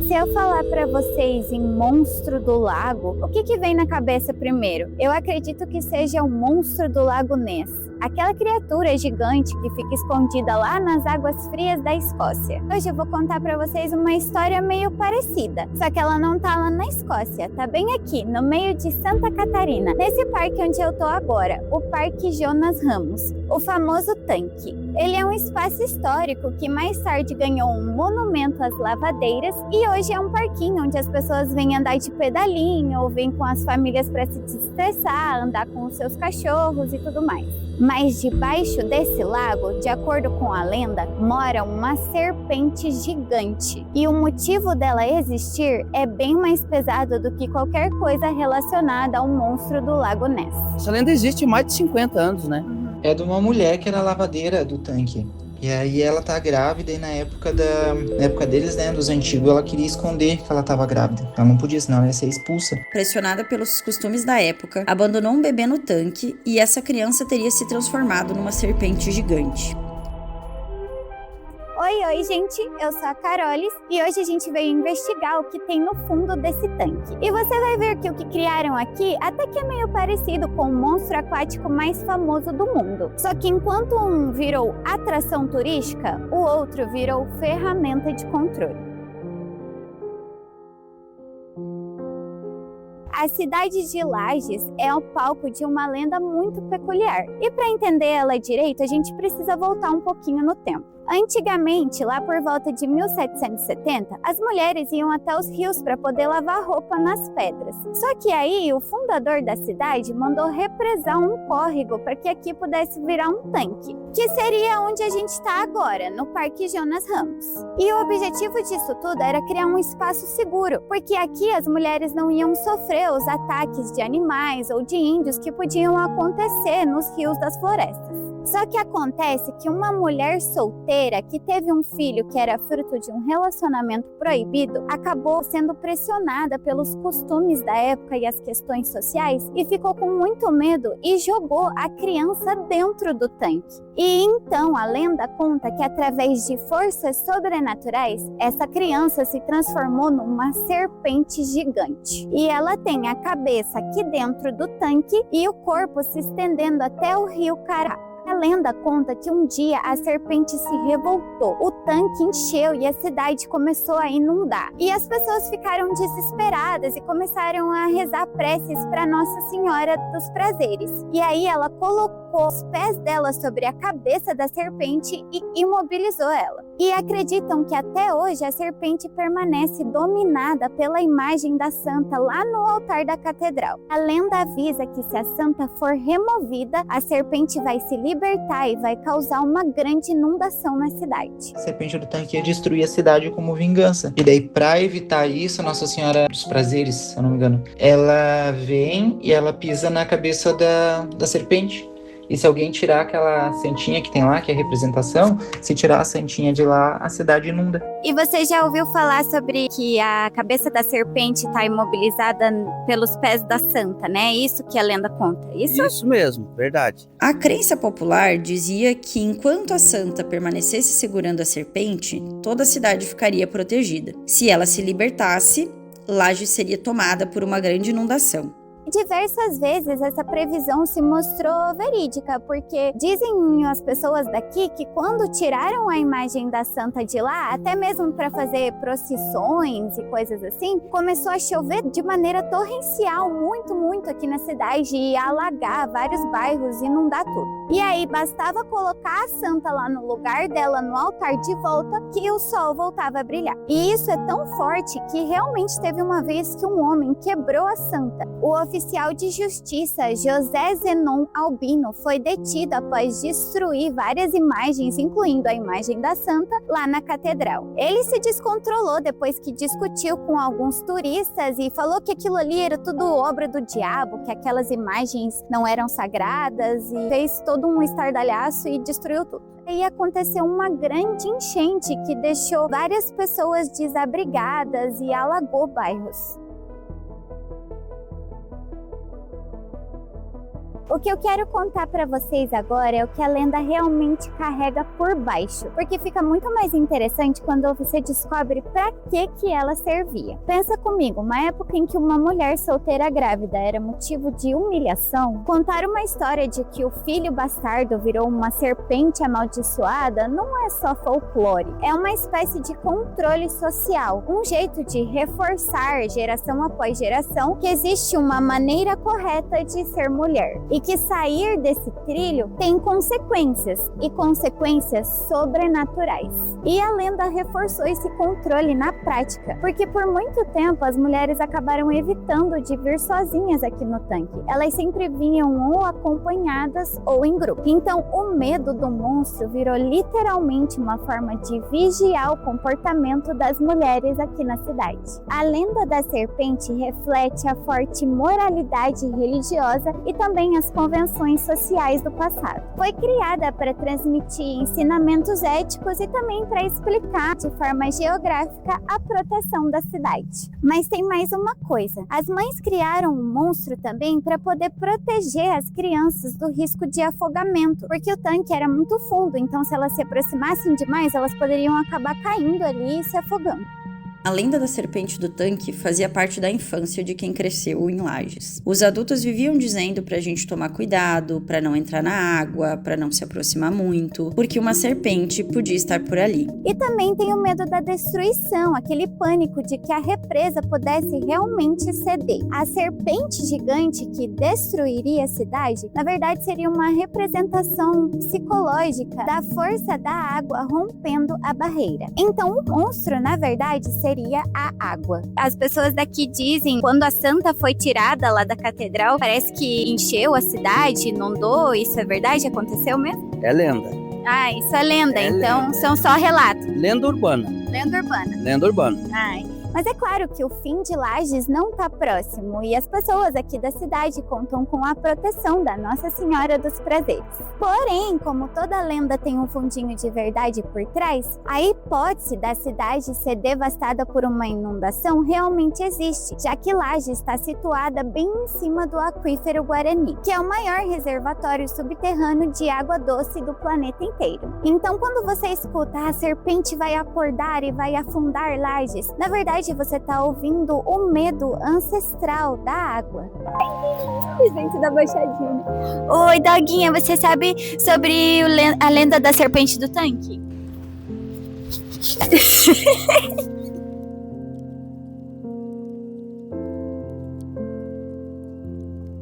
Se eu falar para vocês em monstro do lago, o que vem na cabeça primeiro? Eu acredito que seja o monstro do lago Ness. Aquela criatura gigante que fica escondida lá nas águas frias da Escócia. Hoje eu vou contar para vocês uma história meio parecida, só que ela não tá lá na Escócia, tá bem aqui, no meio de Santa Catarina, nesse parque onde eu tô agora, o Parque Jonas Ramos, o famoso tanque. Ele é um espaço histórico que mais tarde ganhou um monumento às lavadeiras e hoje é um parquinho onde as pessoas vêm andar de pedalinho ou vêm com as famílias para se desestressar, andar com os seus cachorros e tudo mais. Mas debaixo desse lago, de acordo com a lenda, mora uma serpente gigante. E o motivo dela existir é bem mais pesado do que qualquer coisa relacionada ao monstro do Lago Ness. Essa lenda existe há mais de 50 anos, né? É de uma mulher que era lavadeira do tanque. E aí ela tá grávida e na época deles, né, dos antigos, ela queria esconder que ela tava grávida. Ela não podia, senão ela ia ser expulsa. Pressionada pelos costumes da época, abandonou um bebê no tanque e essa criança teria se transformado numa serpente gigante. Oi, gente, eu sou a Carolis e hoje a gente veio investigar o que tem no fundo desse tanque. E você vai ver que o que criaram aqui até que é meio parecido com o monstro aquático mais famoso do mundo. Só que enquanto um virou atração turística, o outro virou ferramenta de controle. A cidade de Lages é o palco de uma lenda muito peculiar. E para entender ela direito, a gente precisa voltar um pouquinho no tempo. Antigamente, lá por volta de 1770, as mulheres iam até os rios para poder lavar roupa nas pedras. Só que aí, o fundador da cidade mandou represar um córrego para que aqui pudesse virar um tanque, que seria onde a gente está agora, no Parque Jonas Ramos. E o objetivo disso tudo era criar um espaço seguro, porque aqui as mulheres não iam sofrer os ataques de animais ou de índios que podiam acontecer nos rios das florestas. Só que acontece que uma mulher solteira que teve um filho que era fruto de um relacionamento proibido acabou sendo pressionada pelos costumes da época e as questões sociais e ficou com muito medo e jogou a criança dentro do tanque. E então a lenda conta que através de forças sobrenaturais, essa criança se transformou numa serpente gigante. E ela tem a cabeça aqui dentro do tanque e o corpo se estendendo até o rio Cará. A lenda conta que um dia a serpente se revoltou, o tanque encheu e a cidade começou a inundar. E as pessoas ficaram desesperadas e começaram a rezar preces para Nossa Senhora dos Prazeres. E aí ela colocou os pés dela sobre a cabeça da serpente e imobilizou ela. E acreditam que até hoje a serpente permanece dominada pela imagem da santa lá no altar da catedral. A lenda avisa que se a santa for removida, a serpente vai se libertar e vai causar uma grande inundação na cidade. A serpente do tanque ia destruir a cidade como vingança. E daí, pra evitar isso, Nossa Senhora dos Prazeres, se eu não me engano, ela vem e ela pisa na cabeça da serpente. E se alguém tirar aquela santinha que tem lá, que é a representação, se tirar a santinha de lá, a cidade inunda. E você já ouviu falar sobre que a cabeça da serpente está imobilizada pelos pés da santa, né? Isso que a lenda conta, isso? Isso mesmo, verdade. A crença popular dizia que enquanto a santa permanecesse segurando a serpente, toda a cidade ficaria protegida. Se ela se libertasse, Lages seria tomada por uma grande inundação. Diversas vezes essa previsão se mostrou verídica, porque dizem as pessoas daqui que quando tiraram a imagem da santa de lá, até mesmo para fazer procissões e coisas assim, começou a chover de maneira torrencial, muito aqui na cidade e alagar vários bairros e inundar tudo. E aí bastava colocar a santa lá no lugar dela, no altar de volta, que o sol voltava a brilhar. E isso é tão forte que realmente teve uma vez que um homem quebrou a santa. O oficial de justiça José Zenon Albino foi detido após destruir várias imagens, incluindo a imagem da santa, lá na catedral. Ele se descontrolou depois que discutiu com alguns turistas e falou que aquilo ali era tudo obra do diabo, que aquelas imagens não eram sagradas e fez todo um estardalhaço e destruiu tudo. E aconteceu uma grande enchente que deixou várias pessoas desabrigadas e alagou bairros. O que eu quero contar para vocês agora é o que a lenda realmente carrega por baixo, porque fica muito mais interessante quando você descobre para que ela servia. Pensa comigo, uma época em que uma mulher solteira grávida era motivo de humilhação, contar uma história de que o filho bastardo virou uma serpente amaldiçoada não é só folclore, é uma espécie de controle social, um jeito de reforçar geração após geração que existe uma maneira correta de ser mulher e que sair desse trilho tem consequências e consequências sobrenaturais. E a lenda reforçou esse controle na prática, porque por muito tempo as mulheres acabaram evitando de vir sozinhas aqui no tanque. Elas sempre vinham ou acompanhadas ou em grupo. Então o medo do monstro virou literalmente uma forma de vigiar o comportamento das mulheres aqui na cidade. A lenda da serpente reflete a forte moralidade religiosa e também as convenções sociais do passado. Foi criada para transmitir ensinamentos éticos e também para explicar de forma geográfica a proteção da cidade. Mas tem mais uma coisa. As mães criaram um monstro também para poder proteger as crianças do risco de afogamento, porque o tanque era muito fundo, então se elas se aproximassem demais, elas poderiam acabar caindo ali e se afogando. A lenda da serpente do tanque fazia parte da infância de quem cresceu em Lages. Os adultos viviam dizendo pra gente tomar cuidado, pra não entrar na água, pra não se aproximar muito, porque uma serpente podia estar por ali. E também tem o medo da destruição, aquele pânico de que a represa pudesse realmente ceder. A serpente gigante que destruiria a cidade, na verdade seria uma representação psicológica da força da água rompendo a barreira. Então o monstro, na verdade, seria a água. As pessoas daqui dizem, quando a santa foi tirada lá da catedral, parece que encheu a cidade, inundou. Isso é verdade? Aconteceu mesmo? É lenda. Ah, isso é lenda, É então lenda. são só relatos. Lenda urbana. Lenda urbana. Lenda urbana. Ai. Mas é claro que o fim de Lages não está próximo e as pessoas aqui da cidade contam com a proteção da Nossa Senhora dos Prazeres. Porém, como toda lenda tem um fundinho de verdade por trás, a hipótese da cidade ser devastada por uma inundação realmente existe, já que Lages está situada bem em cima do aquífero Guarani, que é o maior reservatório subterrâneo de água doce do planeta inteiro. Então, quando você escuta a serpente vai acordar e vai afundar Lages, na verdade você está ouvindo o medo ancestral da água. Gente da baixadinha. Oi, Doguinha, você sabe sobre a lenda da serpente do tanque?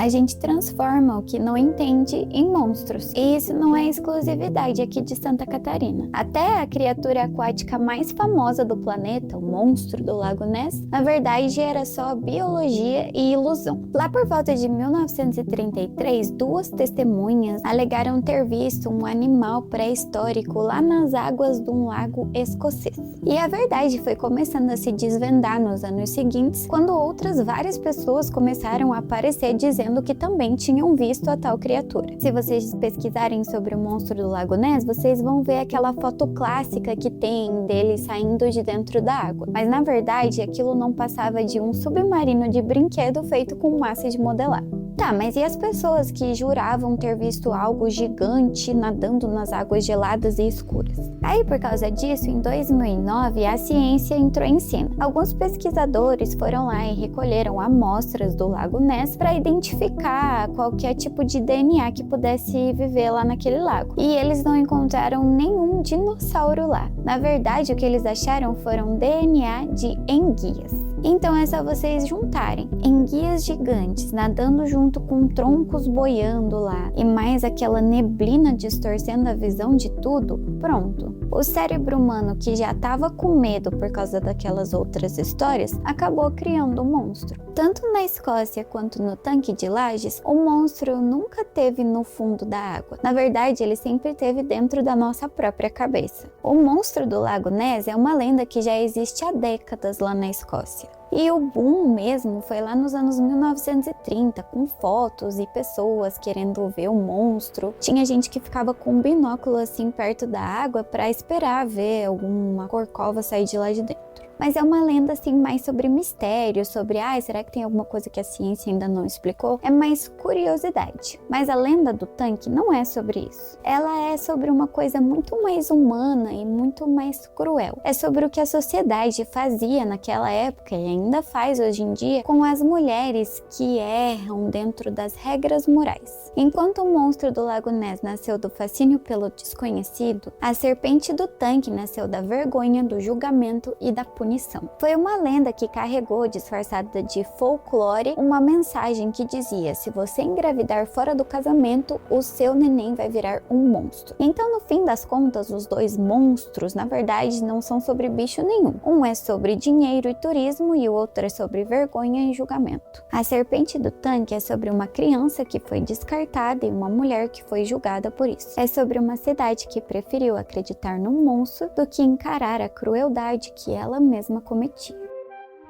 A gente transforma o que não entende em monstros. E isso não é exclusividade aqui de Santa Catarina. Até a criatura aquática mais famosa do planeta, o monstro do Lago Ness, na verdade era só biologia e ilusão. Lá por volta de 1933, duas testemunhas alegaram ter visto um animal pré-histórico lá nas águas de um lago escocês. E a verdade foi começando a se desvendar nos anos seguintes, quando outras várias pessoas começaram a aparecer dizendo que também tinham visto a tal criatura. Se vocês pesquisarem sobre o monstro do Lago Ness, vocês vão ver aquela foto clássica que tem dele saindo de dentro da água. Mas na verdade, aquilo não passava de um submarino de brinquedo feito com massa de modelar. Tá, mas e as pessoas que juravam ter visto algo gigante nadando nas águas geladas e escuras? Aí, por causa disso, em 2009, a ciência entrou em cena. Alguns pesquisadores foram lá e recolheram amostras do Lago Ness para identificar qualquer tipo de DNA que pudesse viver lá naquele lago. E eles não encontraram nenhum dinossauro lá. Na verdade, o que eles acharam foram DNA de enguias. Então é só vocês juntarem enguias gigantes nadando junto com troncos boiando lá e mais aquela neblina distorcendo a visão de tudo, pronto. O cérebro humano, que já estava com medo por causa daquelas outras histórias, acabou criando um monstro. Tanto na Escócia quanto no tanque de Lages, o monstro nunca teve no fundo da água. Na verdade, ele sempre esteve dentro da nossa própria cabeça. O monstro do Lago Ness é uma lenda que já existe há décadas lá na Escócia. E o boom mesmo foi lá nos anos 1930, com fotos e pessoas querendo ver o monstro. Tinha gente que ficava com um binóculo assim perto da água para esperar ver alguma corcova sair de lá de dentro. Mas é uma lenda assim mais sobre mistério, sobre será que tem alguma coisa que a ciência ainda não explicou? É mais curiosidade. Mas a lenda do tanque não é sobre isso. Ela é sobre uma coisa muito mais humana e muito mais cruel. É sobre o que a sociedade fazia naquela época e ainda faz hoje em dia com as mulheres que erram dentro das regras morais. Enquanto o monstro do Lago Ness nasceu do fascínio pelo desconhecido, a serpente do tanque nasceu da vergonha, do julgamento e da punição. Foi uma lenda que carregou, disfarçada de folclore, uma mensagem que dizia: se você engravidar fora do casamento, o seu neném vai virar um monstro. Então, no fim das contas, os dois monstros, na verdade, não são sobre bicho nenhum. Um é sobre dinheiro e turismo e o outro é sobre vergonha e julgamento. A serpente do tanque é sobre uma criança que foi descartada e uma mulher que foi julgada por isso. É sobre uma cidade que preferiu acreditar num monstro do que encarar a crueldade que ela mesma cometia.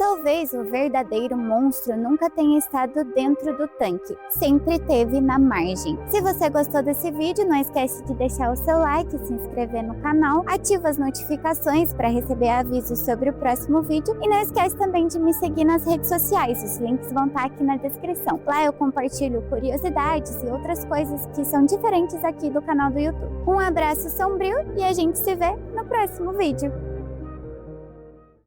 Talvez o verdadeiro monstro nunca tenha estado dentro do tanque, sempre esteve na margem. Se você gostou desse vídeo, não esquece de deixar o seu like, se inscrever no canal, ativa as notificações para receber avisos sobre o próximo vídeo e não esquece também de me seguir nas redes sociais, os links vão estar aqui na descrição. Lá eu compartilho curiosidades e outras coisas que são diferentes aqui do canal do YouTube. Um abraço sombrio e a gente se vê no próximo vídeo.